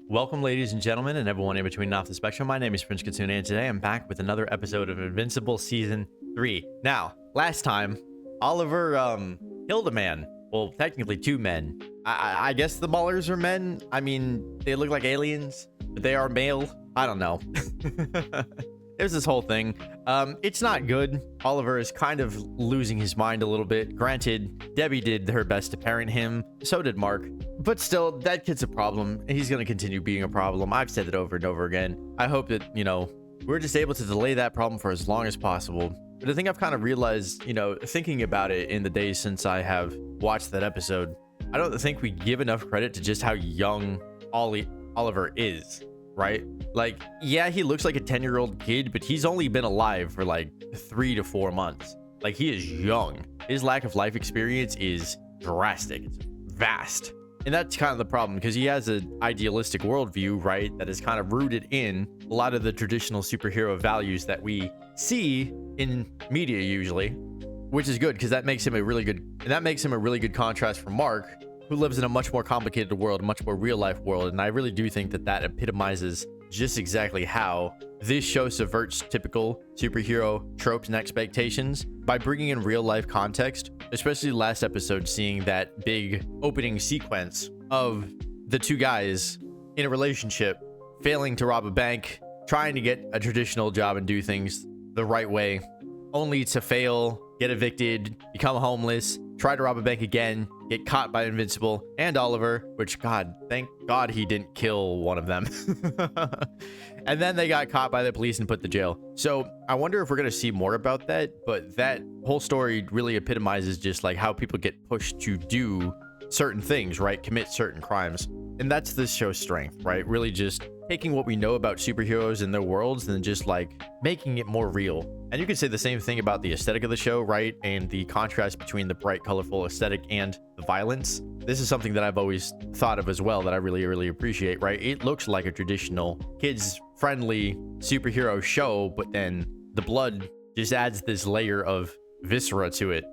Welcome, ladies and gentlemen, and everyone in between and off the spectrum. My name is Prince Katsuna, and today I'm back with another episode of Invincible Season 3. Now, last time, Oliver killed a man. Well, technically two men. I guess the Maulers are men. I mean, they look like aliens, but they are male. I don't know. There's this whole thing. It's not good. Oliver is kind of losing his mind a little bit. Granted, Debbie did her best to parent him. So did Mark. But still, that kid's a problem. And he's going to continue being a problem. I've said it over and over again. I hope that, we're just able to delay that problem for as long as possible. But I think I've kind of realized, thinking about it in the days since I have watched that episode, I don't think we give enough credit to just how young Oliver is, right? Like, yeah, he looks like a 10-year-old kid, but he's only been alive for like 3 to 4 months. Like, he is young. His lack of life experience is drastic. It's vast. And that's kind of the problem, because he has an idealistic worldview, right, that is kind of rooted in a lot of the traditional superhero values that we see in media usually, which is good because that makes him a really good contrast from Mark, who lives in a much more complicated world, a much more real life world. And I really do think that that epitomizes just exactly how this show subverts typical superhero tropes and expectations by bringing in real life context, especially last episode, seeing that big opening sequence of the two guys in a relationship failing to rob a bank, trying to get a traditional job and do things the right way, only to fail, get evicted, become homeless, try to rob a bank again, get caught by Invincible and Oliver, which, God, thank God he didn't kill one of them. And then they got caught by the police and put in jail. So I wonder if we're going to see more about that, but that whole story really epitomizes just like how people get pushed to do certain things, right? Commit certain crimes. And that's this show's strength, right? Really just taking what we know about superheroes and their worlds and just like making it more real. And you could say the same thing about the aesthetic of the show, right? And the contrast between the bright, colorful aesthetic and the violence. This is something that I've always thought of as well that I really, really appreciate, right? It looks like a traditional kids-friendly superhero show, but then the blood just adds this layer of viscera to it,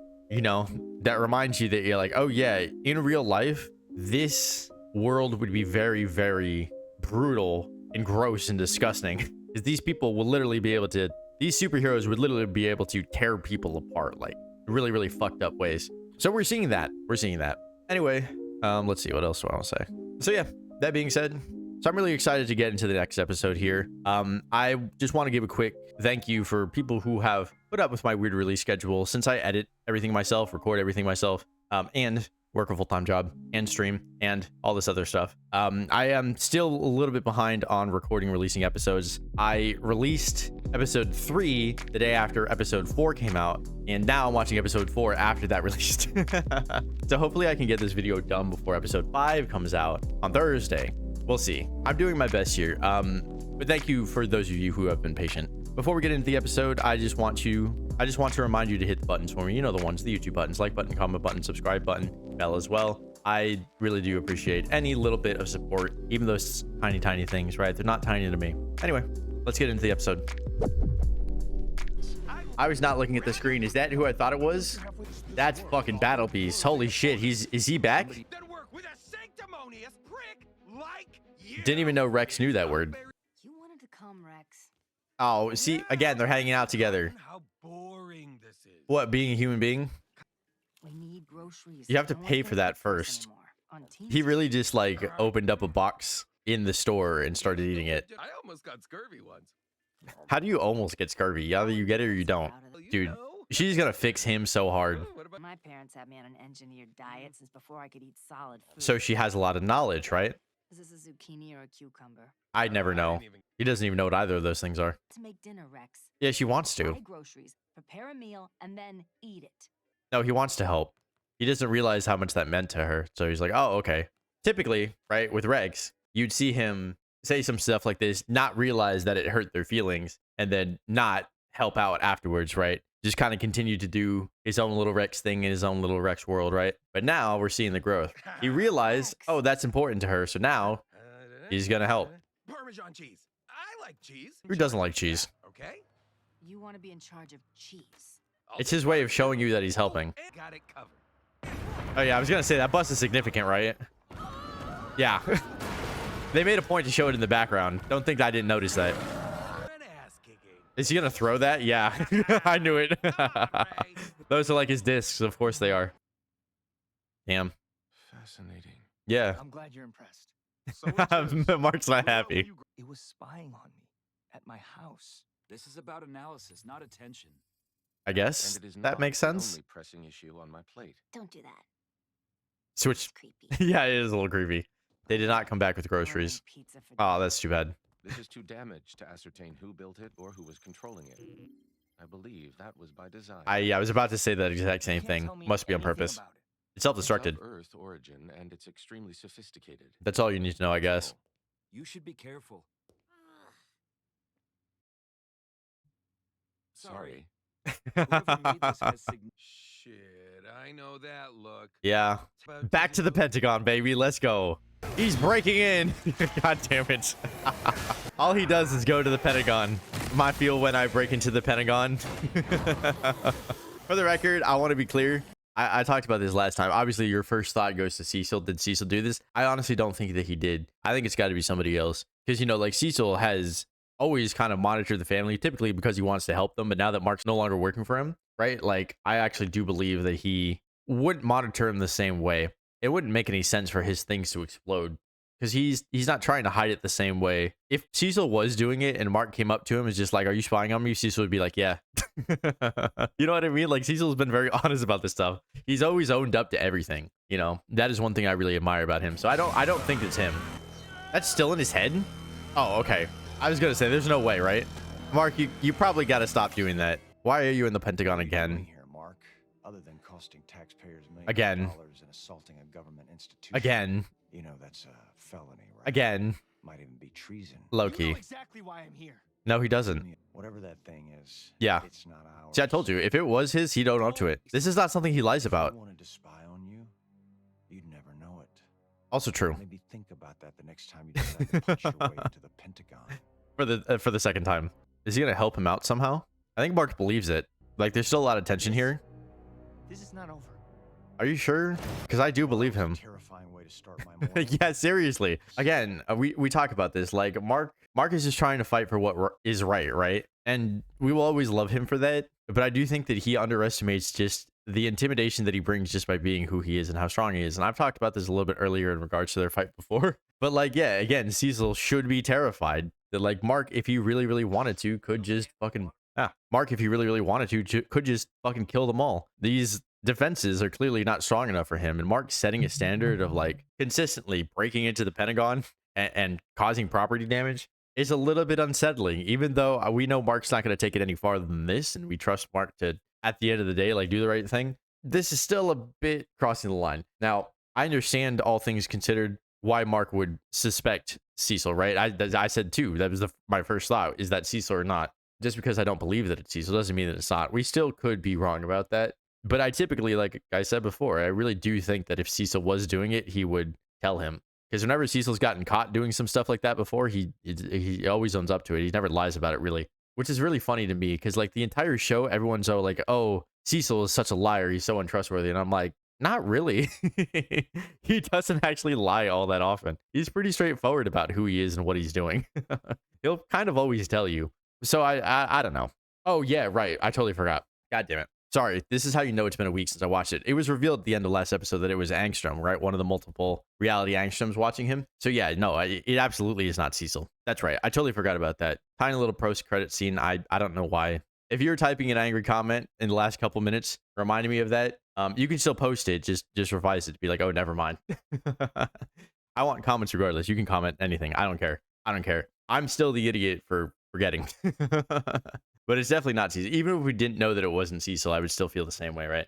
that reminds you that you're like, oh yeah, in real life, this world would be very, very brutal and gross and disgusting. Because these people will literally be able to, these superheroes would literally be able to tear people apart, like really, really fucked up ways. So we're seeing that. Anyway, let's see, what else do I want to say? So yeah, that being said, so I'm really excited to get into the next episode here. I just want to give a quick thank you for people who have put up with my weird release schedule since I edit everything myself, record everything myself, and work a full-time job and stream and all this other stuff. I am still a little bit behind on releasing episodes. I released episode 3 the day after episode 4 came out, and now I'm watching episode 4 after that released. So hopefully I can get this video done before episode 5 comes out on Thursday. We'll see. I'm doing my best here. But thank you for those of you who have been patient. Before we get into the episode, I just want to remind you to hit the buttons for me. You know the ones, the YouTube buttons, like button, comment button, subscribe button, bell as well. I really do appreciate any little bit of support, even those tiny, tiny things, right? They're not tiny to me. Anyway, let's get into the episode. I was not looking at the screen. Is that who I thought it was? That's fucking Battle Beast. Holy shit. Is he back? Didn't even know Rex knew that word. You wanted to come, Rex. Oh, see, again, they're hanging out together. How boring this is. What, being a human being? We need groceries. You have to pay for that first. He really just like opened up a box in the store and started eating it. I almost got scurvy once. How do you almost get scurvy? Either you get it or you don't. Dude, she's gonna fix him so hard. My parents had me on an engineered diet since before I could eat solid food. So she has a lot of knowledge, right? Is this a zucchini or a cucumber? I'd never know. He doesn't even know what either of those things are. To make dinner, Rex. Yeah, she wants to. Buy groceries, prepare a meal, and then eat it. No, he wants to help. He doesn't realize how much that meant to her. So he's like, oh, okay. Typically, right, with Rex, you'd see him say some stuff like this, not realize that it hurt their feelings, and then not help out afterwards, right? Just kind of continue to do his own little Rex thing in his own little Rex world, right? But now we're seeing the growth. He realized, oh, that's important to her. So now he's going to help. Parmesan cheese. I like cheese. Who doesn't like cheese? Okay. You want to be in charge of cheese. It's his way of showing you that he's helping. Got it covered. Oh, yeah, I was going to say that bus is significant, right? Yeah. They made a point to show it in the background. Don't think I didn't notice that. An ass kicking. Is he gonna throw that? Yeah, I knew it. Right. Those are like his discs. Of course they are. Damn. Fascinating. Yeah. I'm glad you're impressed. So it is. Mark's not Where happy. will you gr- It was spying on me at my house. This is about analysis, not attention. I guess And it is that not makes the sense. only pressing issue on my plate. Don't do that. Switch. It's creepy. Yeah, it is a little creepy. They did not come back with Ordering groceries. Pizza for Oh, dinner. that's too bad. This is too damaged to ascertain who built it or who was controlling it. I believe that was by design. I was about to say that exact same You can't thing. tell me Must be on anything purpose. about it. It's self-destructed. It's of Earth origin, and it's extremely sophisticated. That's all you need to know, I guess. You should be careful. Sorry. Whoever made this has Shit, I know that look. Yeah. About Back to the Pentagon, baby. Let's go. He's breaking in. God damn it. All he does is go to the Pentagon. My feel when I break into the Pentagon. For the record, I want to be clear. I talked about this last time. Obviously, your first thought goes to Cecil. Did Cecil do this? I honestly don't think that he did. I think it's got to be somebody else. Because, you know, like Cecil has always kind of monitored the family, typically because he wants to help them. But now that Mark's no longer working for him, right? Like, I actually do believe that he wouldn't monitor him the same way. It wouldn't make any sense for his things to explode. Because he's not trying to hide it the same way. If Cecil was doing it and Mark came up to him and is just like, "Are you spying on me?" Cecil would be like, "Yeah." You know what I mean? Like, Cecil's been very honest about this stuff. He's always owned up to everything. You know, that is one thing I really admire about him. So I don't think it's him. That's still in his head? Oh, okay. I was gonna say, there's no way, right? Mark, you probably got to stop doing that. Why are you in the Pentagon again? Here, Mark, other than costing taxpayers millions Again. of dollars and assaulting a government institution. Again. You know that's a felony, right? Again. Might even be treason. You Low-key. know exactly why I'm here. No, he doesn't. Whatever that thing is. Yeah. It's not ours. See, I told you, if it was his, he'd own up to it. This is not something he lies If about. he wanted to spy on you, you'd never know it. Also true. Maybe think about that the next time you decide to punch your way into the Pentagon. For the second time. Is he gonna help him out somehow? I think Mark believes it. Like, there's still a lot of tension here. This is not over. Are you sure? Because I do believe him. Terrifying way to start my morning. Yeah, seriously. Again, we talk about this. Like, Mark is just trying to fight for what is right? And we will always love him for that. But I do think that he underestimates just the intimidation that he brings just by being who he is and how strong he is. And I've talked about this a little bit earlier in regards to their fight before. But, like, yeah, again, Cecil should be terrified that, like, Mark, if he really, really wanted to, could just fucking... Mark, if he really, really wanted to, could just fucking kill them all. These defenses are clearly not strong enough for him. And Mark's setting a standard of, like, consistently breaking into the Pentagon and causing property damage is a little bit unsettling, even though we know Mark's not going to take it any farther than this. And we trust Mark to, at the end of the day, like, do the right thing. This is still a bit crossing the line. Now, I understand, all things considered, why Mark would suspect Cecil, right? I said too, that was my first thought, is that Cecil or not. Just because I don't believe that it's Cecil doesn't mean that it's not. We still could be wrong about that. But I typically, like I said before, I really do think that if Cecil was doing it, he would tell him. Because whenever Cecil's gotten caught doing some stuff like that before, he always owns up to it. He never lies about it, really. Which is really funny to me, because, like, the entire show, everyone's all like, "Oh, Cecil is such a liar. He's so untrustworthy." And I'm like, not really. He doesn't actually lie all that often. He's pretty straightforward about who he is and what he's doing. He'll kind of always tell you. So I don't know. Oh, yeah, right. I totally forgot. God damn it. Sorry. This is how you know it's been a week since I watched it. It was revealed at the end of last episode that it was Angstrom, right? One of the multiple reality Angstroms watching him. So yeah, no, it absolutely is not Cecil. That's right. I totally forgot about that. Tiny little post-credit scene. I don't know why. If you're typing an angry comment in the last couple minutes, reminding me of that, you can still post it. Just revise it to be like, "Oh, never mind." I want comments regardless. You can comment anything. I don't care. I'm still the idiot for forgetting. But it's definitely not Cecil. Even if we didn't know that it wasn't Cecil, I would still feel the same way, right?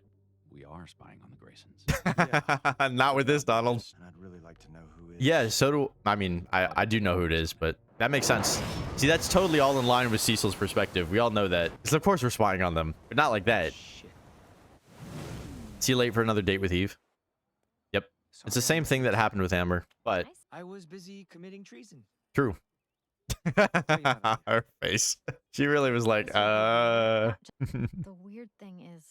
We are spying on the Graysons. Not with this, Donald. And I'd really like to know who is. Yeah, so do I mean, I do know who it is, but that makes sense. See, that's totally all in line with Cecil's perspective. We all know that. Because of course we're spying on them, but not like that. Shit. See you late for another date with Eve. Yep. It's the same thing that happened with Amber, but I was busy committing treason. true. Her face. She really was like, The weird thing is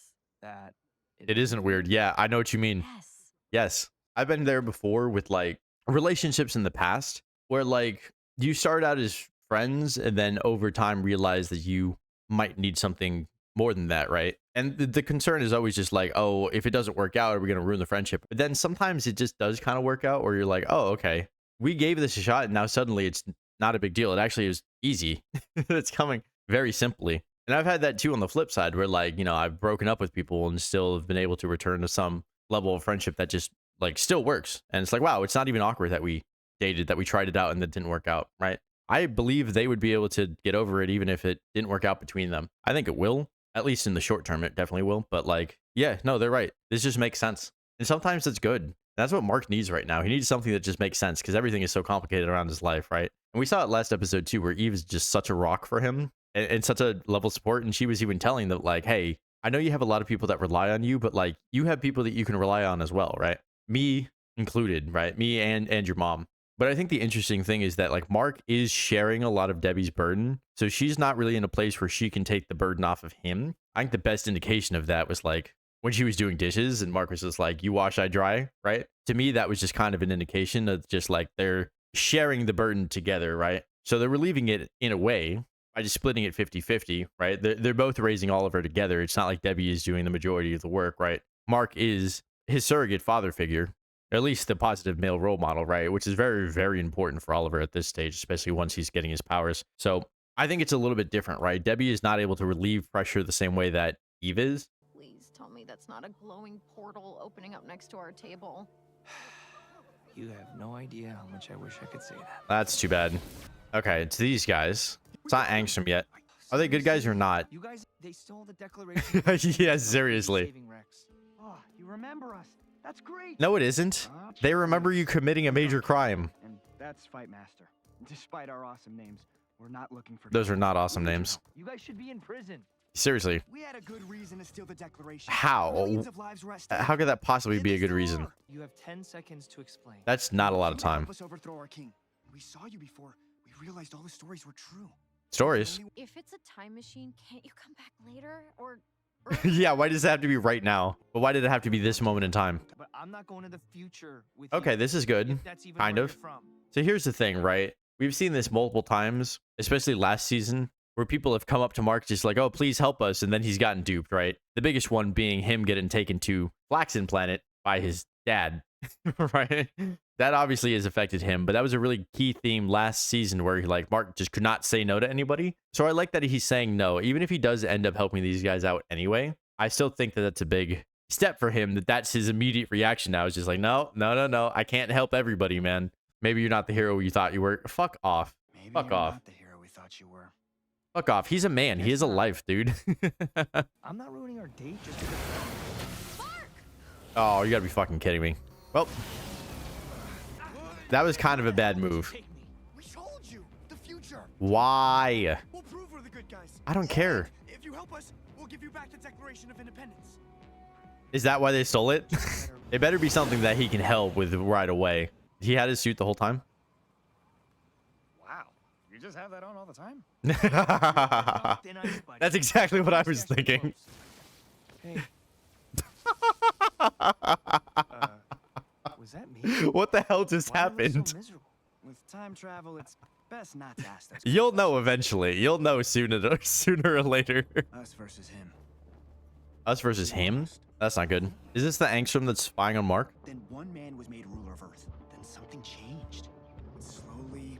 That It isn't weird. Yeah, I know what you mean. yes. Yes. I've been there before with, like, relationships in the past where like you start out as friends and then over time realize that you might need something more than that, right? And the concern is always just like, oh, if it doesn't work out, are we going to ruin the friendship? But then sometimes it just does kind of work out, or you're like, oh, okay, we gave this a shot, and now suddenly it's not a big deal. It actually is easy. It's coming very simply. And I've had that too on the flip side, where like, you know, I've broken up with people and still have been able to return to some level of friendship that just like still works. And it's like, wow, it's not even awkward that we dated, that we tried it out and that didn't work out, right? I believe they would be able to get over it even if it didn't work out between them. I think it will, at least in the short term, it definitely will. But like, yeah, no, they're right. This just makes sense. And sometimes it's good. That's what Mark needs right now. He needs something that just makes sense because everything is so complicated around his life, right? And we saw it last episode too, where Eve is just such a rock for him and such a level of support. And she was even telling that like, hey, I know you have a lot of people that rely on you, but like you have people that you can rely on as well, right? Me included, right? Me and your mom. But I think the interesting thing is that like Mark is sharing a lot of Debbie's burden. So she's not really in a place where she can take the burden off of him. I think the best indication of that was like when she was doing dishes and Mark was just like, you wash, I dry, right? To me, that was just kind of an indication of just like they're sharing the burden together, right? So they're relieving it in a way by just splitting it 50-50, right? They're both raising Oliver together. It's not like Debbie is doing the majority of the work, right? Mark is his surrogate father figure, at least the positive male role model, right? Which is very, very important for Oliver at this stage, especially once he's getting his powers. So I think it's a little bit different, right? Debbie is not able to relieve pressure the same way that Eve is. Please tell me that's not a glowing portal opening up next to our table. You have no idea how much I wish I could say that. That's too bad. Okay, it's these guys. It's not Angstrom yet. Are they good guys or not? You guys, they stole the Declaration. Yes, seriously. Saving Rex. Oh, you remember us. That's great. No, it isn't. They remember you committing a major crime. And that's Fight Master. Despite our awesome names, we're not looking for. Those are not awesome names. You guys should be in prison. Seriously. We had a good reason to steal the Declaration. How? Millions of lives were at stake. How could that possibly be a good reason? You have 10 seconds to explain. That's not a lot of You help time. us overthrow our king. We saw you before. We realized all the stories were true. Stories. If it's a time machine, can't you come back later? Or Yeah, why does it have to be right now? But why did it have to be this moment in time? But I'm not going to the future with Okay, you, this is good. if that's even Kind where of. you're from. So here's the thing, right? We've seen this multiple times, especially last season, where people have come up to Mark just like, oh, please help us. And then he's gotten duped, right? The biggest one being him getting taken to Flaxen Planet by his dad, right? That obviously has affected him, but that was a really key theme last season where like Mark just could not say no to anybody. So I like that he's saying no, even if he does end up helping these guys out anyway. I still think that that's a big step for him, that's his immediate reaction now. Is just like, no, I can't help everybody, man. Maybe you're not the hero you thought you were. Fuck off. Maybe Fuck you're off. not the hero we thought you were. Fuck off. He's a man. He has a life, dude. I'm not ruining our date just because. Oh, you gotta be fucking kidding me. Well, that was kind of a bad move. Take me. We told you the future. Why? We'll prove we're the good guys. I don't care. If you help us, we'll give you back the Declaration of Independence. Is that why they stole it? It better be something that he can help with right away. He had his suit the whole time. Wow, you just have that on all the time. Thin ice, buddy. That's exactly what I was Stay thinking. close. Hey. Was that me? What the hell just Why do you look happened? So miserable? With time travel, it's best not to ask those You'll know eventually. You'll know sooner or later. Us versus him. Us versus him? That's not good. Is this the Angstrom that's spying on Mark? Then one man was made ruler of Earth. Then something changed. Slowly,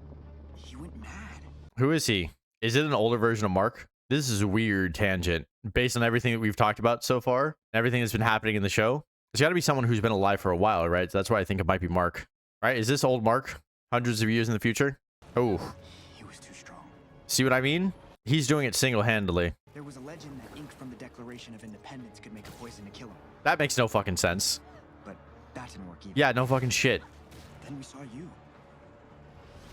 he went mad. Who is he? Is it an older version of Mark? This is a weird tangent. Based on everything that we've talked about so far, everything that's been happening in the show, it's got to be someone who's been alive for a while, right? So that's why I think it might be Mark. Right? Is this old Mark? Hundreds of years in the future? Oh. He was too strong. See what I mean? He's doing it single-handedly. There was a legend that ink from the Declaration of Independence could make a poison to kill him. That makes no fucking sense. But that didn't work either. Yeah, no fucking shit. Then we saw you.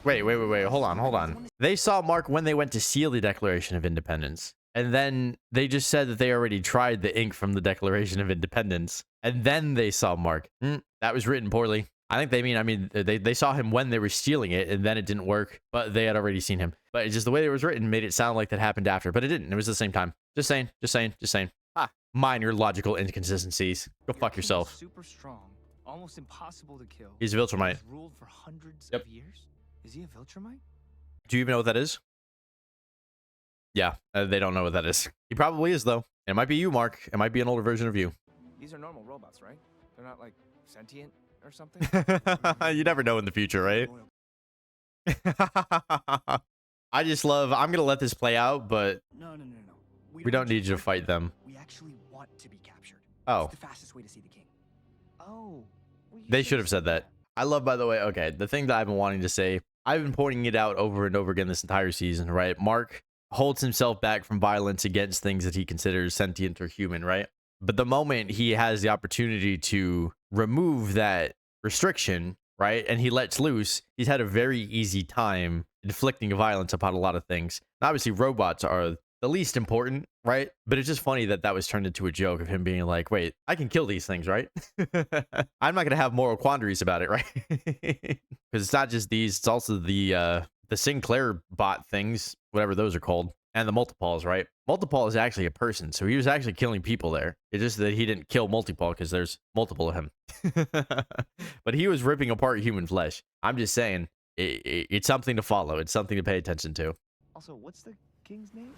Wait. Hold on. They saw Mark when they went to seal the Declaration of Independence. And then they just said that they already tried the ink from the Declaration of Independence. And then they saw Mark. That was written poorly. I think I mean, they saw him when they were stealing it, and then it didn't work, but they had already seen him. But it's just the way it was written made it sound like that happened after, but it didn't. It was the same time. Just saying. Minor logical inconsistencies. Go fuck King was yourself. Super strong, almost impossible to kill. He's a Viltrumite. He's ruled for hundreds Yep. of years. Is he a Viltrumite? Do you even know what that is? Yeah, they don't know what that is. He probably is, though. It might be you, Mark. It might be an older version of you. These are normal robots, right? They're not like sentient or something? You never know in the future, right? I just love, I'm going to let this play out, but No. we don't need you to fight them. We actually want to be captured. Oh, It's the fastest way to see the king. Oh. well, you they should have said that. I love, by the way, okay, the thing that I've been wanting to say, I've been pointing it out over and over again this entire season, right? Mark holds himself back from violence against things that he considers sentient or human, right? But the moment he has the opportunity to remove that restriction, right, and he lets loose, he's had a very easy time inflicting violence upon a lot of things. And obviously, robots are the least important, right? But it's just funny that that was turned into a joke of him being like, wait, I can kill these things, right? I'm not going to have moral quandaries about it, right? Because it's not just these, it's also the Sinclair bot things, whatever those are called, and the Multipals, right? Multipal is actually a person, so he was actually killing people there. It's just that he didn't kill Multipal because there's multiple of him. But he was ripping apart human flesh. I'm just saying, it's something to follow. It's something to pay attention to. Also, what's the king's name?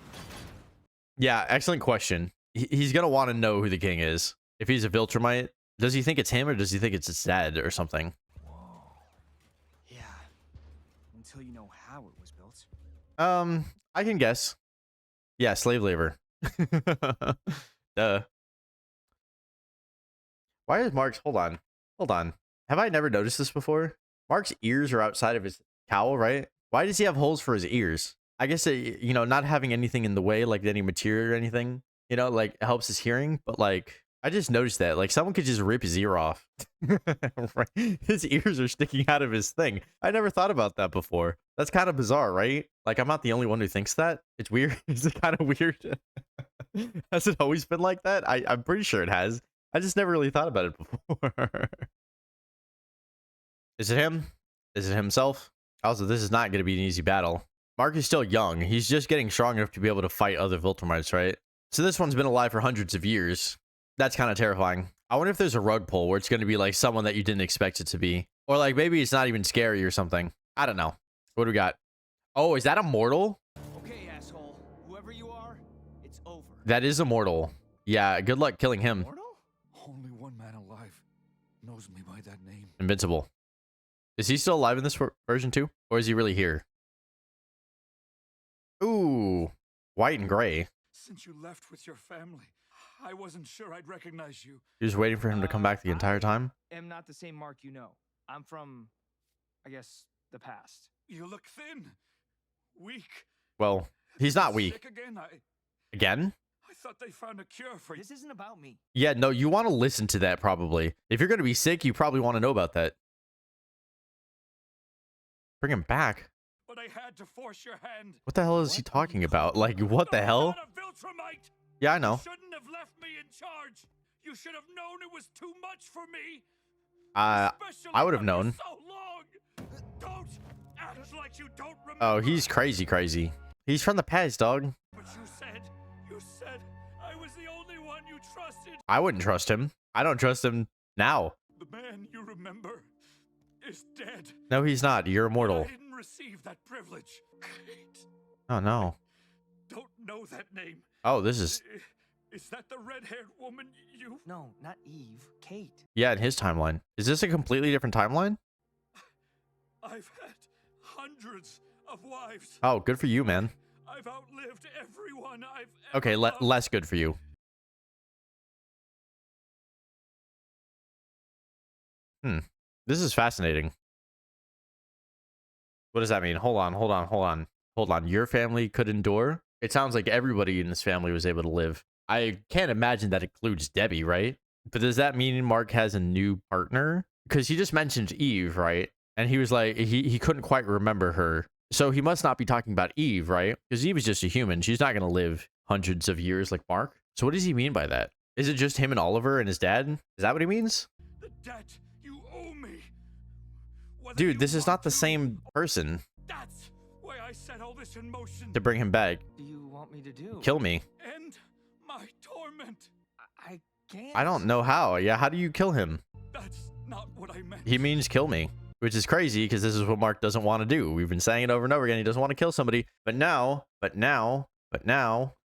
Yeah, excellent question. He's going to want to know who the king is. If he's a Viltrumite, does he think it's him or does he think it's his dad or something? Whoa. Yeah. Until you know how it was built. I can guess. Yeah, slave labor. Duh. Why is Mark's... Hold on. Have I never noticed this before? Mark's ears are outside of his cowl, right? Why does he have holes for his ears? I guess, you know, not having anything in the way, like any material or anything, you know, like helps his hearing. But like, I just noticed that, like, someone could just rip his ear off. Right? His ears are sticking out of his thing. I never thought about that before. That's kind of bizarre, right? Like, I'm not the only one who thinks that. It's weird. Is it kind of weird? Has it always been like that? I'm pretty sure it has. I just never really thought about it before. Is it him? Is it himself? Also, this is not going to be an easy battle. Mark is still young. He's just getting strong enough to be able to fight other Viltrumites, right? So this one's been alive for hundreds of years. That's kind of terrifying. I wonder if there's a rug pull where it's going to be like someone that you didn't expect it to be. Or like maybe it's not even scary or something. I don't know. What do we got? Oh, is that immortal? Okay, asshole. Whoever you are, it's over. That is immortal. Yeah, good luck killing him. Mortal? Only one man alive knows me by that name. Invincible. Is he still alive in this version too? Or is he really here? Ooh, white and gray. Since you left with your family, I wasn't sure I'd recognize you. He was waiting for him to come back the entire time. I'm not the same Mark you know. I'm from, I guess, the past. You look thin, weak. Well, he's not weak. Sick again? Again? I thought they found a cure for you. This isn't about me. Yeah, no, you want to listen to that probably. If you're going to be sick, you probably want to know about that. Bring him back. But I had to force your hand. What the hell is he talking about? Like, what the hell? I'm not a Viltrumite. Yeah, I know. You shouldn't have left me in charge. You should have known it was too much for me. I Especially would have after known. So long. Don't act like you don't remember. Oh, he's crazy. He's from the past, dog. But you said I was the only one you trusted. I wouldn't trust him. I don't trust him now. The man you remember is dead. No, he's not. You're immortal. I didn't receive that privilege. Kate, Oh, no. don't know that name. Oh, this is... Is that the red-haired woman you... No, not Eve. Kate. Yeah, in his timeline. Is this a completely different timeline? I've had hundreds of wives. Oh, good for you, man. I've outlived everyone I've Okay, ever loved. less good for you. This is fascinating. What does that mean? Hold on. Your family could endure? It sounds like everybody in this family was able to live. I can't imagine that includes Debbie, right? But does that mean Mark has a new partner? Because he just mentioned Eve, right? And he was like, he couldn't quite remember her. So he must not be talking about Eve, right? Because Eve is just a human. She's not going to live hundreds of years like Mark. So what does he mean by that? Is it just him and Oliver and his dad? Is that what he means? The debt you owe me. Whether Dude, you this is want not the to, same person That's why I set all this in motion. to bring him back. Do you want me to do? Kill me. End my torment. I can't. I don't know how. Yeah, how do you kill him? That's not what I meant. He means kill me. which is crazy because this is what Mark doesn't want to do. We've been saying it over and over again. He doesn't want to kill somebody, but now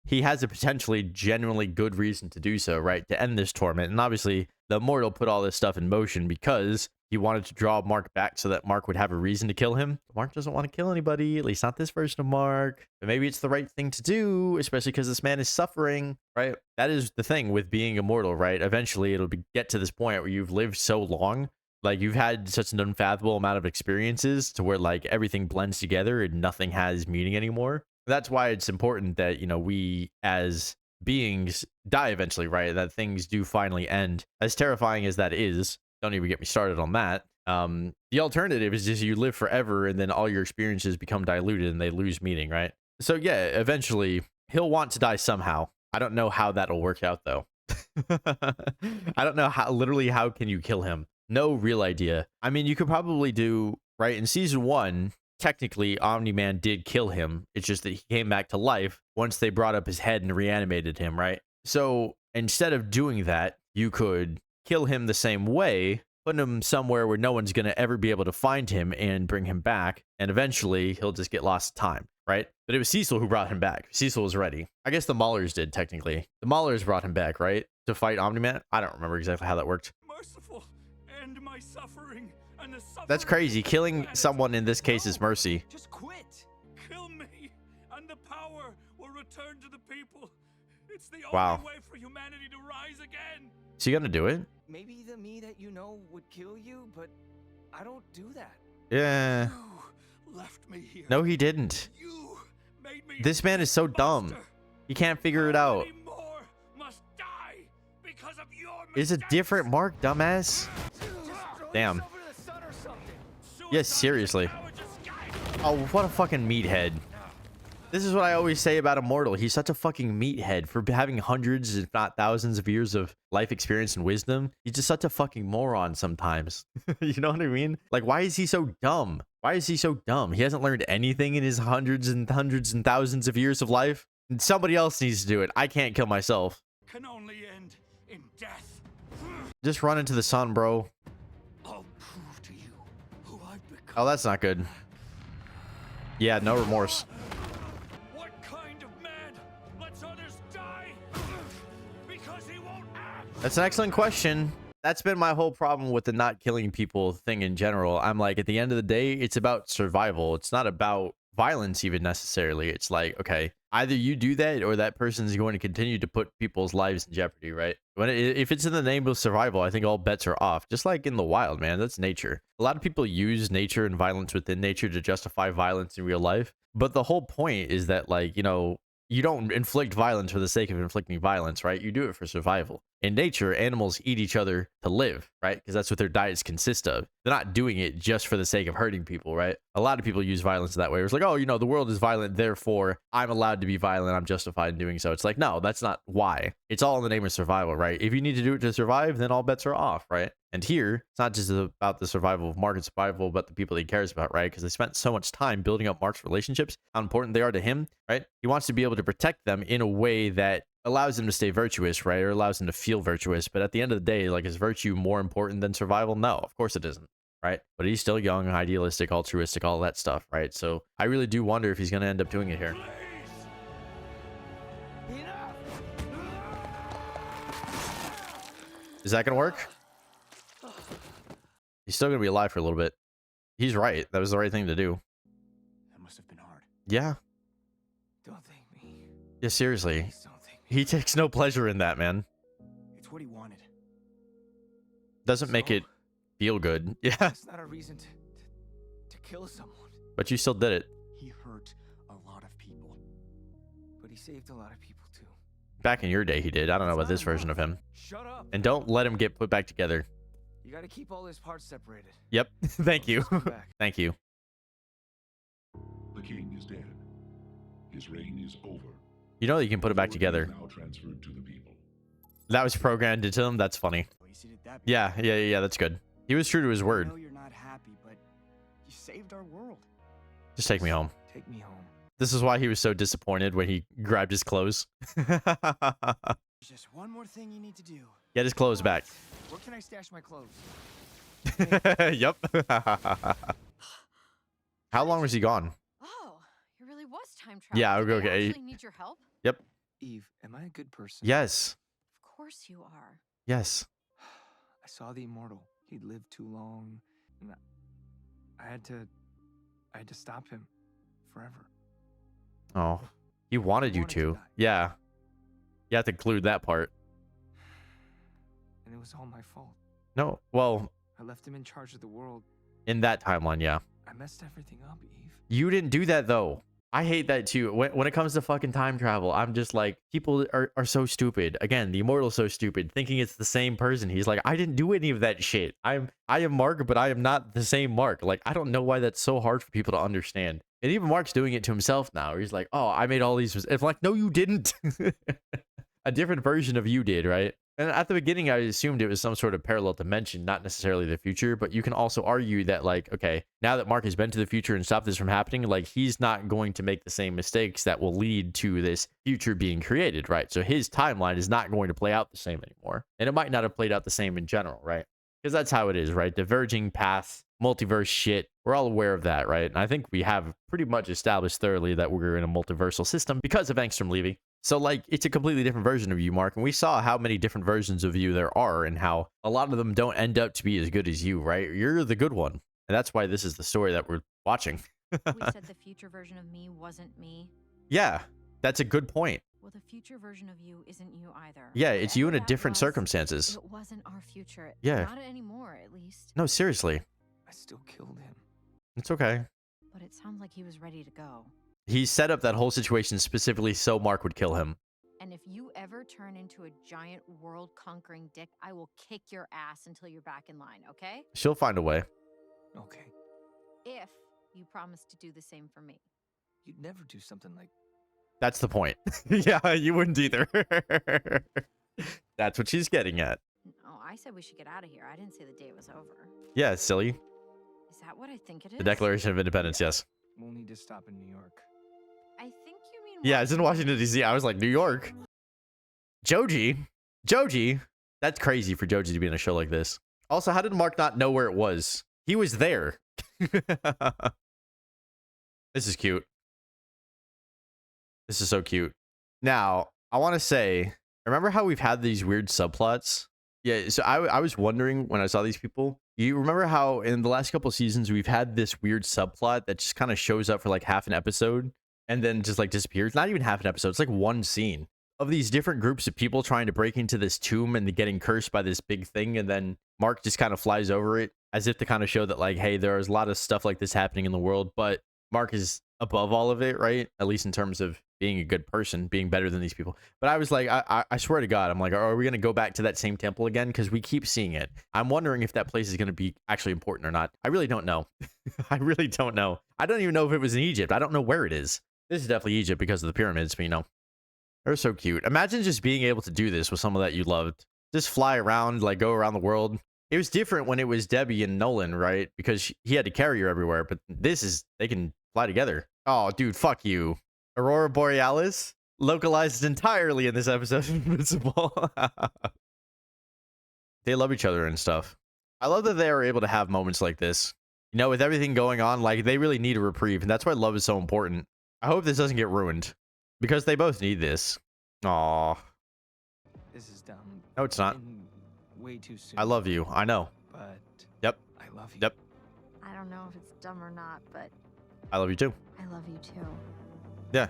he has a potentially genuinely good reason to do so, right? To end this torment. And obviously the Immortal put all this stuff in motion because he wanted to draw Mark back so that Mark would have a reason to kill him. Mark doesn't want to kill anybody, at least not this version of Mark. But maybe it's the right thing to do, especially because this man is suffering, right? That is the thing with being immortal, right? Eventually it'll get to this point where you've lived so long, like you've had such an unfathomable amount of experiences to where like everything blends together and nothing has meaning anymore. That's why it's important that, you know, we as beings die eventually, right? That things do finally end. As terrifying as that is, don't even get me started on that. The alternative is just you live forever and then all your experiences become diluted and they lose meaning, right? So yeah, eventually he'll want to die somehow. I don't know how that'll work out though. I don't know how, literally, how can you kill him? No real idea. I mean, you could probably do, right, in season 1, technically Omni-Man did kill him. It's just that he came back to life once they brought up his head and reanimated him, right? So instead of doing that, you could kill him the same way, put him somewhere where no one's going to ever be able to find him and bring him back, and eventually he'll just get lost to time, right? But it was Cecil who brought him back. Cecil was ready. I guess the Maulers did, technically. The Maulers brought him back, right? To fight Omni-Man? I don't remember exactly how that worked. Merciful, end my suffering, and the suffering That's crazy. of Killing humanity. someone in this case is mercy. Just quit. Kill me, and the power will return to the people. It's the Wow. only way for humanity to rise again. Is he gonna do it? Maybe the me that you know would kill you, but I don't do that. Yeah. You left me here. No, he didn't. You made me This man is so dumb. monster. He can't figure it How out. many more must die because of your It's a mistakes? different Mark, dumbass. Damn. Over to the sun or something. Yes, Suicide seriously. is a coward's escape. Oh, what a fucking meathead. This is what I always say about Immortal. He's such a fucking meathead for having hundreds, if not thousands of years of life experience and wisdom. He's just such a fucking moron sometimes. You know what I mean? Like, why is he so dumb? Why is he so dumb? He hasn't learned anything in his hundreds and thousands of years of life. And somebody else needs to do it. I can't kill myself. Can only end in death. Just run into the sun, bro. I'll prove to you who I've become. Oh, that's not good. Yeah, no remorse. What kind of man lets others die because he won't act? That's an excellent question. That's been my whole problem with the not killing people thing in general. I'm like, at the end of the day, it's about survival. It's not about violence even necessarily. It's like, okay, either you do that or that person is going to continue to put people's lives in jeopardy, right? If it's in the name of survival, I think all bets are off. Just like in the wild, man, that's nature. A lot of people use nature and violence within nature to justify violence in real life. But the whole point is that, like, you know, you don't inflict violence for the sake of inflicting violence, right? You do it for survival. In nature, animals eat each other to live, right? Because that's what their diets consist of. They're not doing it just for the sake of hurting people, right? A lot of people use violence that way. It's like, oh, you know, the world is violent, therefore I'm allowed to be violent. I'm justified in doing so. It's like, no, that's not why. It's all in the name of survival, right? If you need to do it to survive, then all bets are off, right? And here, it's not just about the survival of Mark and survival, but the people that he cares about, right? Because they spent so much time building up Mark's relationships, how important they are to him, right? He wants to be able to protect them in a way that allows him to stay virtuous, right? Or allows him to feel virtuous. But at the end of the day, like, is virtue more important than survival? No, of course it isn't, right? But he's still young, idealistic, altruistic, all that stuff, right? So I really do wonder if he's going to end up doing it here. Please. Is that going to work? He's still going to be alive for a little bit. He's right. That was the right thing to do. That must have been hard. Yeah. Don't thank me. Yeah, seriously. Please don't thank me. He takes no pleasure in that, man. It's what he wanted. Doesn't make So? it feel good. Yeah, That's not a reason to kill someone. but you still did it. He hurt a lot of people. But he saved a lot of people too. Back in your day, he did. I don't know It's about not this version of enough. him. Shut up. And don't let him get put back together. You gotta keep all his parts separated. Yep. Thank you. Just come back. Thank you. The king is dead. His reign is over. You know that you can put it back Authority is together. now transferred to the people. That was programmed into him. That's funny. At least he did that. Yeah, that's good. He was true to his I word. know you're not happy, but you saved our world. Just take me home. Take me home. This is why he was so disappointed when he grabbed his clothes. There's just one more thing you need to do. Get his clothes back. Where can I stash my clothes? Yep. How long was he gone? Oh, it really was time travel. Yeah, Do they okay. actually need your help? Yep. Eve, am I a good person? Yes. Of course you are. Yes. I saw the immortal. He'd lived too long, and I had to stop him forever. Oh, he wanted you wanted to to. die. Yeah. You have to include that part. And it was all my fault. No. Well, I left him in charge of the world. in that timeline, yeah. I messed everything up, Eve. You didn't do that though. I hate that too. When it comes to fucking time travel, I'm just like, people are so stupid. Again, the immortal's so stupid, thinking it's the same person. He's like, I didn't do any of that shit. I am Mark, but I am not the same Mark. Like, I don't know why that's so hard for people to understand. And even Mark's doing it to himself now. He's like, oh, I made all these. It's like, no, you didn't. A different version of you did, right? And at the beginning, I assumed it was some sort of parallel dimension, not necessarily the future. But you can also argue that, like, okay, now that Mark has been to the future and stopped this from happening, like, he's not going to make the same mistakes that will lead to this future being created, right? So his timeline is not going to play out the same anymore. And it might not have played out the same in general, right? Because that's how it is, right? Diverging paths, multiverse shit. We're all aware of that, right? And I think we have pretty much established thoroughly that we're in a multiversal system because of Angstrom leaving. So, like, it's a completely different version of you, Mark. And we saw how many different versions of you there are and how a lot of them don't end up to be as good as you, right? You're the good one. And that's why this is the story that we're watching. We said the future version of me wasn't me. Yeah, that's a good point. Well, the future version of you isn't you either. Yeah, it's you in Whatever a that different was, circumstances. It wasn't our future. Yeah. Not anymore, at least. No, seriously. I still killed him. It's okay. But it sounds like he was ready to go. He set up that whole situation specifically so Mark would kill him. And if you ever turn into a giant world-conquering dick, I will kick your ass until you're back in line, okay? She'll find a way. Okay. If you promise to do the same for me. You'd never do something like... That's the point. Yeah, you wouldn't either. That's what she's getting at. Oh, I said we should get out of here. I didn't say the day was over. Yeah, silly. Is that what I think it is? The Declaration of Independence, yes. We'll need to stop in New York. I think you mean... Yeah, it's in Washington, D.C. I was like, New York. Joji? That's crazy for Joji to be in a show like this. Also, how did Mark not know where it was? He was there. This is cute. This is so cute. Now, I want to say, remember how we've had these weird subplots? Yeah, so I was wondering when I saw these people, you remember how in the last couple seasons we've had this weird subplot that just kind of shows up for like half an episode and then just like disappears? Not even half an episode, it's like one scene of these different groups of people trying to break into this tomb and getting cursed by this big thing, and then Mark just kind of flies over it as if to kind of show that, like, hey, there's a lot of stuff like this happening in the world, but Mark is above all of it, right? At least in terms of being a good person, being better than these people. But I was like, I swear to God, I'm like, are we going to go back to that same temple again? Because we keep seeing it. I'm wondering if that place is going to be actually important or not. I really don't know. I really don't know. I don't even know if it was in Egypt. I don't know where it is. This is definitely Egypt because of the pyramids, but you know. They're so cute. Imagine just being able to do this with someone that you loved. Just fly around, like go around the world. It was different when it was Debbie and Nolan, right? Because he had to carry her everywhere. But this is, they can fly together. Oh, dude, fuck you. Aurora Borealis, localized entirely in this episode of Invincible. They love each other and stuff. I love that they are able to have moments like this. You know, with everything going on, like, they really need a reprieve. And that's why love is so important. I hope this doesn't get ruined. Because they both need this. Aw. This is dumb. No, it's not. And way too soon. I love you. I know. But... Yep. I love you. Yep. I don't know if it's dumb or not, but I love you too. I love you too. Yeah.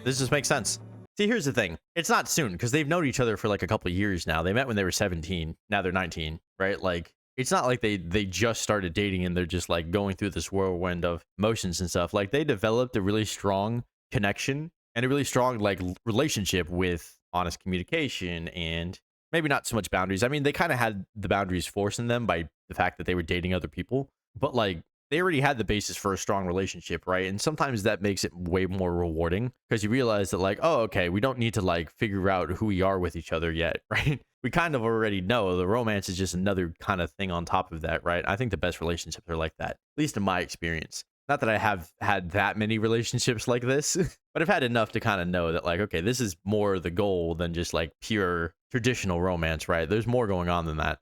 This just makes sense. See, here's the thing. It's not soon because they've known each other for like a couple of years now. They met when they were 17. Now they're 19, right? Like, it's not like they just started dating and they're just like going through this whirlwind of emotions and stuff. Like, they developed a really strong connection and a really strong like relationship with honest communication and maybe not so much boundaries. I mean, they kind of had the boundaries forced in them by the fact that they were dating other people, but like they already had the basis for a strong relationship, right? And sometimes that makes it way more rewarding because you realize that like, oh, okay, we don't need to like figure out who we are with each other yet, right? We kind of already know. The romance is just another kind of thing on top of that, right? I think the best relationships are like that, at least in my experience. Not that I have had that many relationships like this, but I've had enough to kind of know that like, okay, this is more the goal than just like pure traditional romance, right? There's more going on than that.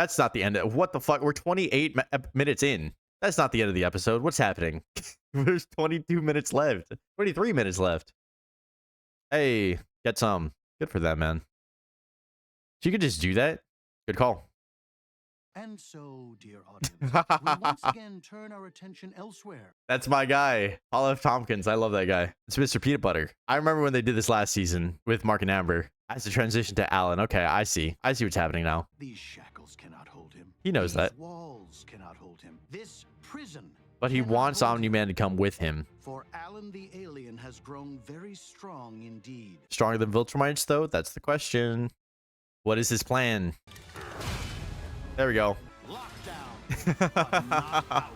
That's not the end. What the fuck? We're 28 minutes in. That's not the end of the episode. What's happening? There's 22 minutes left. 23 minutes left. Hey, get some. Good for them, man. So you could just do that? Good call. And so, dear audience, we once again turn our attention elsewhere. That's my guy, Paul F. Tompkins. I love that guy. It's Mr. Peanut Butter. I remember when they did this last season with Mark and Amber. As the transition to Alan. Okay, I see. I see what's happening now. These shackles cannot hold him. He knows These that. Walls cannot hold him. This prison. But he cannot wants hold him. Omni-Man to come with him. For Alan the alien has grown very strong indeed. Stronger than Viltrumites, though? That's the question. What is his plan? There we go. Lockdown. But not out.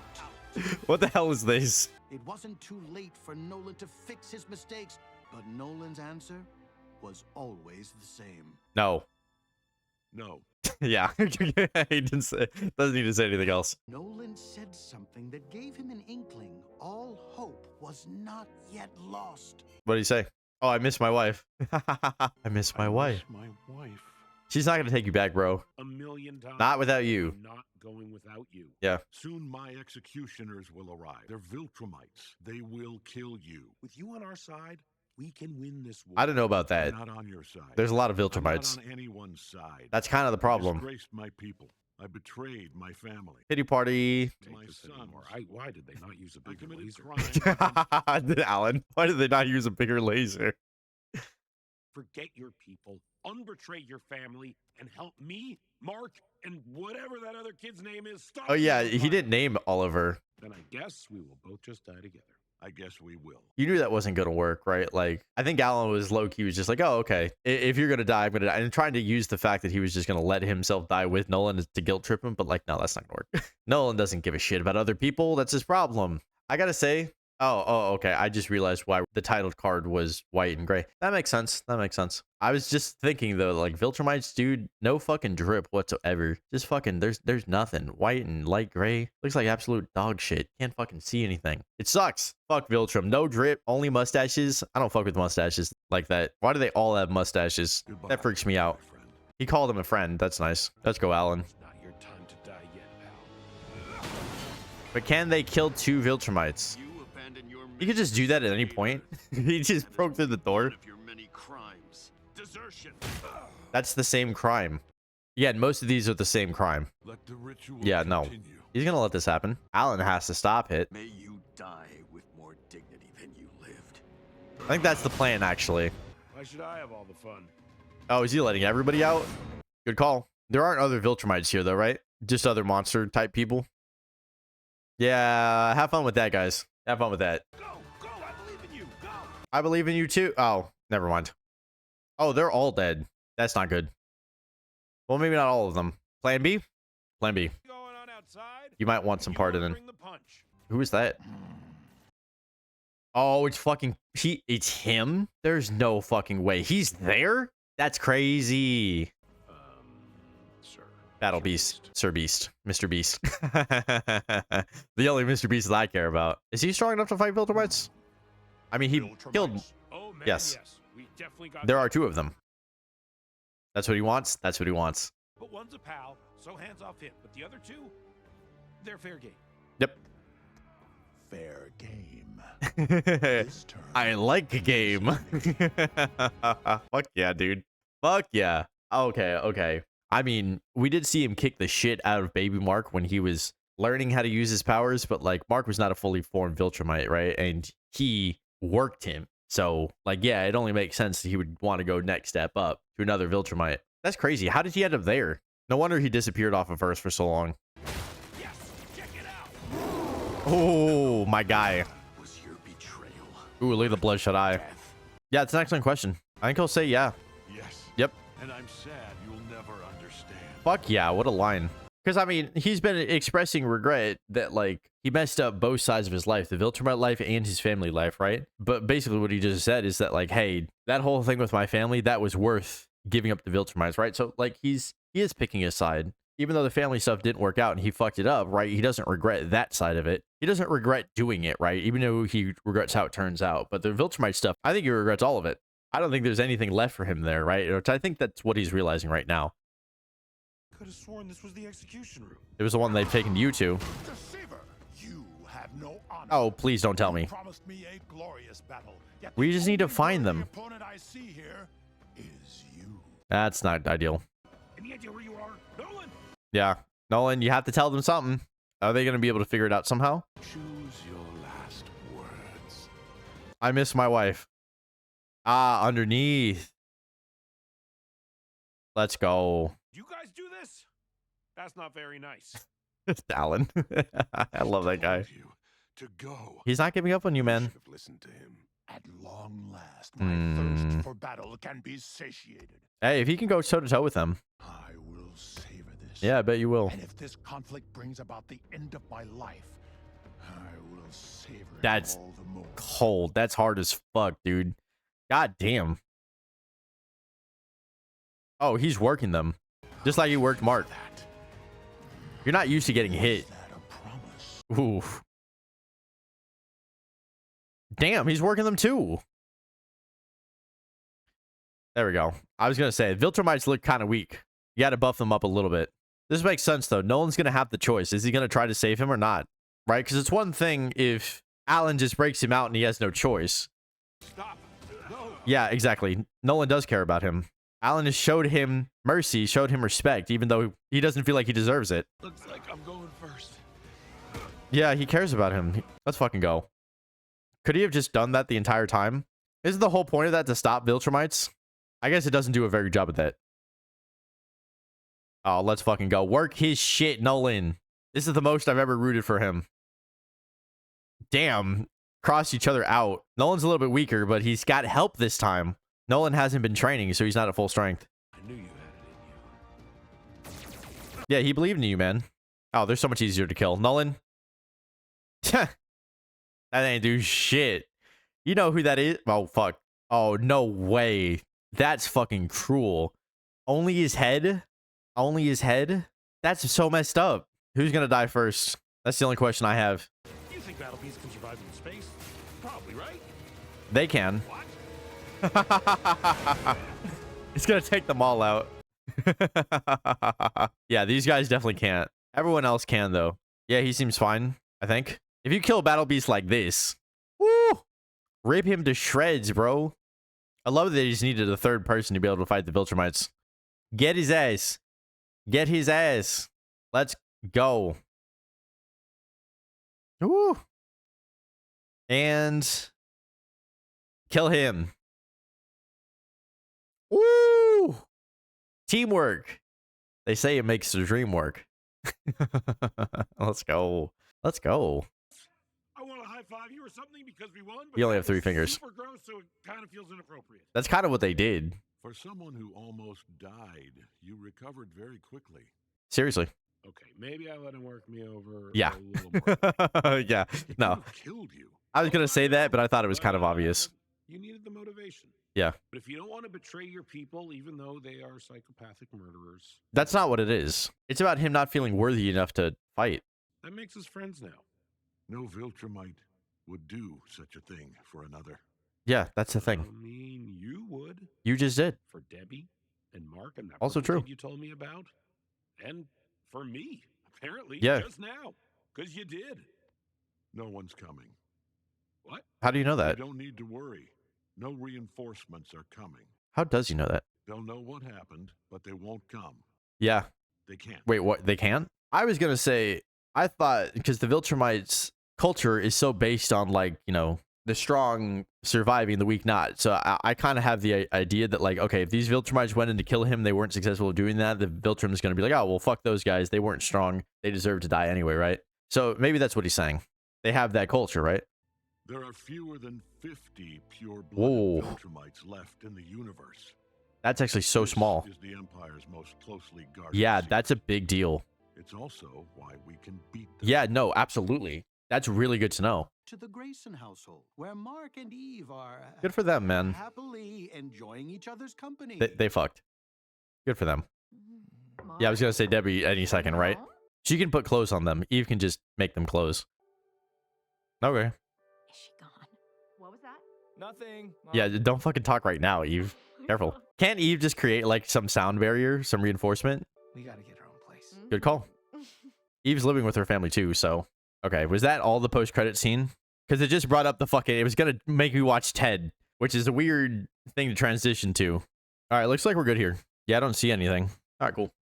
What the hell is this? It wasn't too late for Nolan to fix his mistakes, but Nolan's answer was always the same. No. No. Yeah. He doesn't need to say anything else. Nolan said something that gave him an inkling all hope was not yet lost. What did he say? Oh, I miss my wife. I miss my wife. My wife. She's not going to take you back, bro. 1,000,000 times. Not without you. I'm not going without you. Yeah. Soon my executioners will arrive. They're Viltrumites. They will kill you. With you on our side, we can win this war. I don't know about that. I'm not on your side. There's a lot of I'm Viltrumites. not on anyone's side. That's kind of the problem. I disgraced my people. I betrayed my family. Pity party. My son. Why did they not use a bigger laser? Alan, why did they not use a bigger laser? Forget your people, unbetray your family, and help me, Mark, and whatever that other kid's name is. Stop. Oh, yeah. He didn't name Oliver. Then I guess we will both just die together. I guess we will. You knew that wasn't going to work, right? Like, I think Alan was low-key, was just like, oh, okay. If you're going to die, I'm going to die. And trying to use the fact that he was just going to let himself die with Nolan to guilt trip him. But, like, no, that's not going to work. Nolan doesn't give a shit about other people. That's his problem. I got to say, oh, okay. I just realized why the title card was white and gray. That makes sense. That makes sense. I was just thinking, though, like, Viltrumites, dude, no fucking drip whatsoever. Just fucking, there's nothing. White and light gray. Looks like absolute dog shit. Can't fucking see anything. It sucks. Fuck Viltrum. No drip, only mustaches. I don't fuck with mustaches like that. Why do they all have mustaches? Goodbye, That freaks me out. my friend. He called him a friend. That's nice. Let's go, Alan. It's not your time to die yet, pal. But can they kill two Viltrumites? You abandon your He could just do that at any point. He just broke through the door. of your many crimes. Desertion. That's the same crime. Yeah, and most of these are the same crime. Let the ritual Yeah, no. continue. He's gonna let this happen. Alan has to stop it. May you die with more dignity than you lived. I think that's the plan, actually. Why should I have all the fun? Oh, is he letting everybody out? Good call. There aren't other Viltrumites here, though, right? Just other monster-type people. Yeah, have fun with that, guys. Have fun with that. Go, I believe in you. Go. I believe in you, too. Oh, never mind. Oh, they're all dead. That's not good. Well, maybe not all of them. Plan B? Plan B. Going on outside? You might want some part of it. Bring the punch. Who is that? Oh, it's fucking... It's him? There's no fucking way. He's there? That's crazy. Sir. Battle Beast. Sir Beast. Mr. Beast. The only Mr. Beast that I care about. Is he strong enough to fight Viltrumites? I mean, he killed... Oh, man, Yes. We definitely got There are two of them. That's what he wants. That's what he wants. But one's a pal, so hands off him. But the other two, they're fair game. Yep. Fair game. I like a game. Fuck yeah, dude. Fuck yeah. Okay. I mean, we did see him kick the shit out of Baby Mark when he was learning how to use his powers, but like Mark was not a fully formed Viltrumite, right? And he worked him. So, like, yeah, it only makes sense that he would want to go next step up to another Viltrumite. That's crazy. How did he end up there? No wonder he disappeared off of Earth for so long. Yes, check it out. Oh, my guy. Was your betrayal. Ooh, look at the bloodshot eye. Yeah, it's an excellent question. I think he'll say yeah. Yes. Yep. And I'm sad you'll never understand. Fuck yeah, what a line. Because, I mean, he's been expressing regret that, like, he messed up both sides of his life, the Viltrumite life and his family life, right? But basically what he just said is that, like, hey, that whole thing with my family, that was worth giving up the Viltrumites, right? So, like, he is picking his side. Even though the family stuff didn't work out and he fucked it up, right? He doesn't regret that side of it. He doesn't regret doing it, right? Even though he regrets how it turns out. But the Viltrumite stuff, I think he regrets all of it. I don't think there's anything left for him there, right? I think that's what he's realizing right now. Could have sworn this was the execution room. It was the one they've taken you to. Deceiver, you have no honor. Oh, please don't tell me. Promised me a glorious battle. Yet We the just need to only find worthy them. opponent I see here is you. That's not ideal. Any idea where you are? Nolan! Yeah. Nolan, you have to tell them something. Are they going to be able to figure it out somehow? Choose your last words. I miss my wife. Ah, underneath. Let's go. You guys do this? That's not very nice. It's Alan. I love that guy. Told you to go. He's not giving up on you, man. Should have listened to him. At long last, my thirst for battle can be satiated. Hey, if he can go toe to toe with them. I will savor this. Yeah, I bet you will. And if this conflict brings about the end of my life, I will savor That's it all the more. cold. That's hard as fuck, dude. God damn. Oh, he's working them. Just like he worked Mark. That. You're not used to getting hit. Is that a promise? Oof. Damn, he's working them too. There we go. I was going to say, Viltrumites look kind of weak. You got to buff them up a little bit. This makes sense, though. Nolan's going to have the choice. Is he going to try to save him or not? Right? Because it's one thing if Alan just breaks him out and he has no choice. Stop. No. Yeah, exactly. Nolan does care about him. Alan has showed him mercy, showed him respect, even though he doesn't feel like he deserves it. Looks like I'm going first. Yeah, he cares about him. Let's fucking go. Could he have just done that the entire time? Isn't the whole point of that to stop Viltrumites? I guess it doesn't do a very good job at that. Oh, let's fucking go. Work his shit, Nolan. This is the most I've ever rooted for him. Damn. Crossed each other out. Nolan's a little bit weaker, but he's got help this time. Nolan hasn't been training, so he's not at full strength. I knew you had it in you. Yeah, he believed in you, man. Oh, they're so much easier to kill. Nolan? That ain't do shit. You know who that is? Oh, fuck. Oh, no way. That's fucking cruel. Only his head? Only his head? That's so messed up. Who's gonna die first? That's the only question I have. You think battle beasts can survive in space? Probably, right? They can. What? It's gonna take them all out. Yeah, these guys definitely can't. Everyone else can, though. Yeah, he seems fine, I think. If you kill Battle Beast like this, woo! Rip him to shreds, bro. I love that he just needed a third person to be able to fight the Viltrumites. Get his ass. Get his ass. Let's go. Woo! And kill him. Woo! Teamwork. They say it makes the dream work. Let's go. Let's go. I want to high five you or something because we won. But You only that have 3 was fingers. Super gross, so it kind of feels inappropriate. That's kind of what they did. For someone who almost died, you recovered very quickly. Seriously. Okay, maybe I let him work me over Yeah. a little more. Yeah. It No. could have killed you. I was going to say that, but I thought it was kind of obvious. You needed the motivation. Yeah. But if you don't want to betray your people, even though they are psychopathic murderers, That's not what it is. It's about him not feeling worthy enough to fight. that makes us friends now. No Viltrumite would do such a thing for another. Yeah, that's the I thing. mean, you would You just did. for Debbie and Mark and that Also purple true. kid you told me about, and for me, apparently, Yeah. just now, because you did. No one's coming. What? How do you know You that? don't need to worry. No reinforcements are coming. How does he know that? They'll know what happened, but they won't come. Yeah. They can't. Wait, what? They can't? I was going to say, I thought, because the Viltrumites culture is so based on, like, you know, the strong surviving, the weak not. So I kind of have the idea that, like, okay, if these Viltrumites went in to kill him, they weren't successful at doing that, the Viltrum is going to be like, oh, well, fuck those guys. They weren't strong. They deserve to die anyway, right? So maybe that's what he's saying. They have that culture, right? There are fewer than 50 Whoa. pure-blooded Viltrumites left in the universe. That's actually so This small. is the Empire's most closely guarded Yeah, secret. that's a big deal. It's also why we can beat them. Yeah, no, absolutely. That's really good to know. To the Grayson household, where Mark and Eve are Good for them, man. happily enjoying each other's company. They fucked. Good for them. Yeah, I was going to say Debbie any second, right? She can put clothes on them. Eve can just make them clothes. Okay. Is she gone? What was that? Nothing. Yeah, don't fucking talk right now, Eve. Careful. Can't Eve just create, like, some sound barrier, some reinforcement? We gotta get her Good call. Eve's living with her family too, so. Okay, was that all the post-credit scene? Because it just brought up the fucking... It was going to make me watch Ted, which is a weird thing to transition to. All right, looks like we're good here. Yeah, I don't see anything. All right, cool.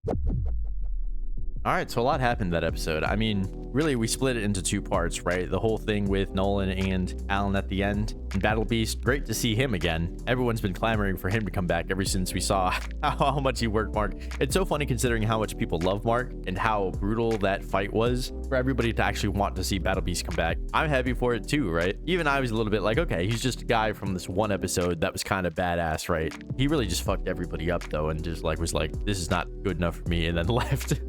All right, so a lot happened that episode. I mean, really, we split it into 2 parts, right? The whole thing with Nolan and Alan at the end. And Battle Beast, great to see him again. Everyone's been clamoring for him to come back ever since we saw how much he worked Mark. It's so funny considering how much people love Mark and how brutal that fight was for everybody to actually want to see Battle Beast come back. I'm happy for it too, right? Even I was a little bit like, okay, he's just a guy from this one episode that was kind of badass, right? He really just fucked everybody up though and just like was like, this is not good enough for me, and then left.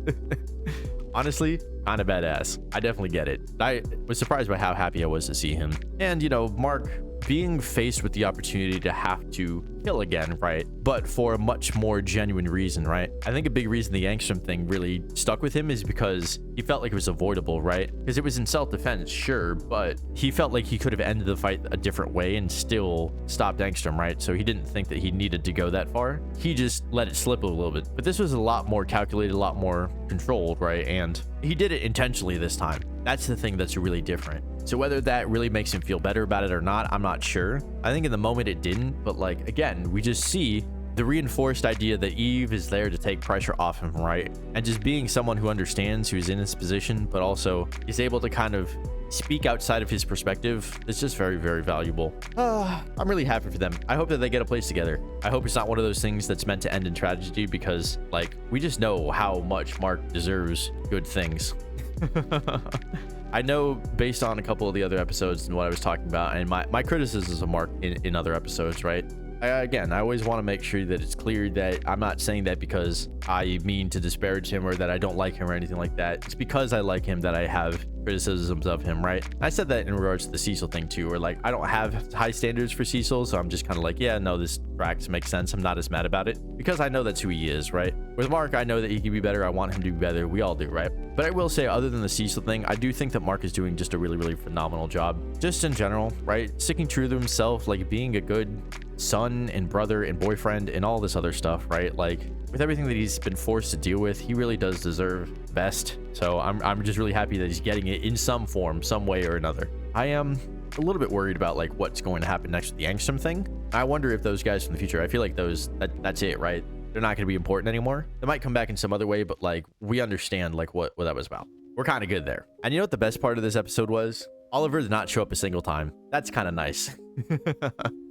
Honestly, kind of badass. I definitely get it. I was surprised by how happy I was to see him. And, you know, Mark being faced with the opportunity to have to kill again, right? But for a much more genuine reason, right? I think a big reason the Angstrom thing really stuck with him is because he felt like it was avoidable, right? Because it was in self-defense, sure, but he felt like he could have ended the fight a different way and still stopped Angstrom, right? So he didn't think that he needed to go that far. He just let it slip a little bit. But this was a lot more calculated, a lot more controlled, right? And he did it intentionally this time. That's the thing that's really different. So whether that really makes him feel better about it or not, I'm not sure. I think in the moment it didn't, but like, again, we just see the reinforced idea that Eve is there to take pressure off him, right? And just being someone who understands, who's in his position, but also is able to kind of speak outside of his perspective. It's just very, very valuable. I'm really happy for them. I hope that they get a place together. I hope it's not one of those things that's meant to end in tragedy, because like, we just know how much Mark deserves good things. I know based on a couple of the other episodes and what I was talking about and my criticisms of Mark in other episodes, right? Again, I always want to make sure that it's clear that I'm not saying that because I mean to disparage him or that I don't like him or anything like that. It's because I like him that I have criticisms of him, right? I said that in regards to the Cecil thing too, where like I don't have high standards for Cecil, so I'm just kind of like, yeah, no, this tracks, makes sense. I'm not as mad about it because I know that's who he is, right? With Mark, I know that he can be better. I want him to be better. We all do, right? But I will say, other than the Cecil thing, I do think that Mark is doing just a really, really phenomenal job. Just in general, right? Sticking true to himself, like being a good son and brother and boyfriend and all this other stuff, right? Like with everything that he's been forced to deal with, he really does deserve the best. So I'm just really happy that he's getting it in some form, some way or another. I am a little bit worried about like what's going to happen next with the Angstrom thing. I wonder if those guys from the future, I feel like that's it, right? They're not going to be important anymore. They might come back in some other way, but like we understand like what that was about. We're kind of good there. And you know what the best part of this episode was? Oliver did not show up a single time. That's kind of nice.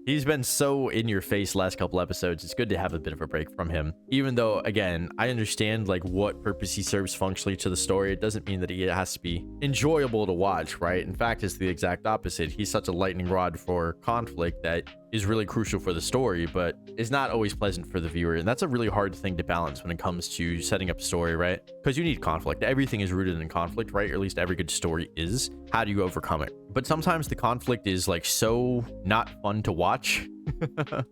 He's been so in your face last couple episodes. It's good to have a bit of a break from him. Even though, again, I understand like what purpose he serves functionally to the story. It doesn't mean that he has to be enjoyable to watch, right? In fact, it's the exact opposite. He's such a lightning rod for conflict that is really crucial for the story, but is not always pleasant for the viewer. And that's a really hard thing to balance when it comes to setting up a story, right? Because you need conflict. Everything is rooted in conflict, right? Or at least every good story is. How do you overcome it? But sometimes the conflict is like so not fun to watch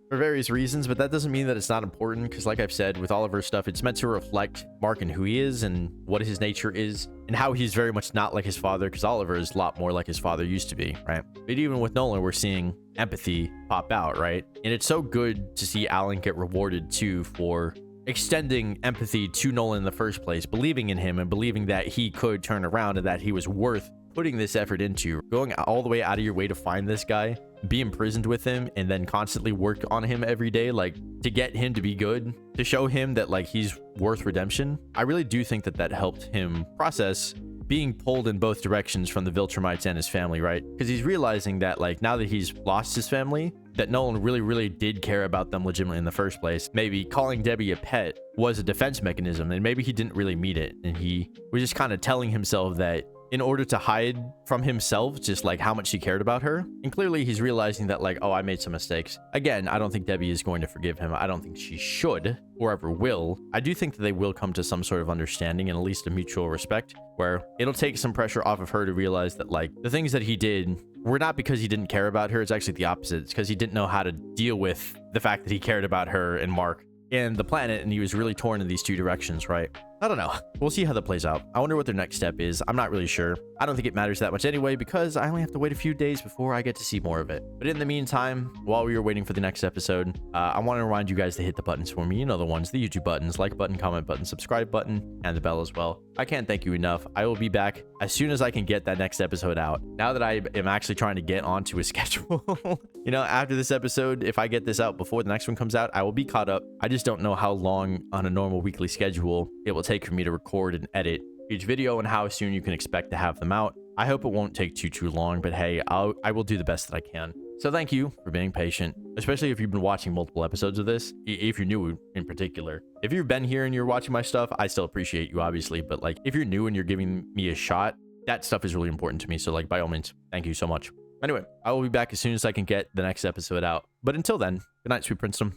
for various reasons, but that doesn't mean that it's not important, because like I've said, with Oliver's stuff, it's meant to reflect Mark and who he is and what his nature is and how he's very much not like his father, because Oliver is a lot more like his father used to be, right? But even with Nolan, we're seeing empathy pop out, right? And it's so good to see Alan get rewarded too for extending empathy to Nolan in the first place, believing in him and believing that he could turn around and that he was worth putting this effort into, going all the way out of your way to find this guy, be imprisoned with him, and then constantly work on him every day, like to get him to be good, to show him that like he's worth redemption. I really do think that that helped him process being pulled in both directions from the Viltrumites and his family, right? Because he's realizing that like now that he's lost his family, that Nolan really did care about them legitimately in the first place. Maybe calling Debbie a pet was a defense mechanism, and maybe he didn't really mean it, and he was just kind of telling himself that in order to hide from himself just like how much he cared about her. And clearly he's realizing that like, oh, I made some mistakes. Again, I don't think Debbie is going to forgive him. I don't think she should or ever will. I do think that they will come to some sort of understanding and at least a mutual respect, where it'll take some pressure off of her to realize that like the things that he did were not because he didn't care about her. It's actually the opposite. It's because he didn't know how to deal with the fact that he cared about her and Mark and the planet, and he was really torn in these two directions, right? I don't know. We'll see how that plays out. I wonder what their next step is. I'm not really sure. I don't think it matters that much anyway, because I only have to wait a few days before I get to see more of it. But in the meantime, while we were waiting for the next episode, I want to remind you guys to hit the buttons for me. You know the ones, the YouTube buttons, like button, comment button, subscribe button, and the bell as well. I can't thank you enough. I will be back as soon as I can get that next episode out. Now that I am actually trying to get onto a schedule, you know, after this episode, if I get this out before the next one comes out, I will be caught up. I just don't know how long on a normal weekly schedule it will take for me to record and edit each video and how soon you can expect to have them out. I hope it won't take too long, but hey, I will do the best that I can. So thank you for being patient, especially if you've been watching multiple episodes of this, if you're new in particular. If you've been here and you're watching my stuff, I still appreciate you, obviously, but like if you're new and you're giving me a shot, that stuff is really important to me. So like, by all means, thank you so much. Anyway, I will be back as soon as I can get the next episode out. But until then, good night, sweet Princeton.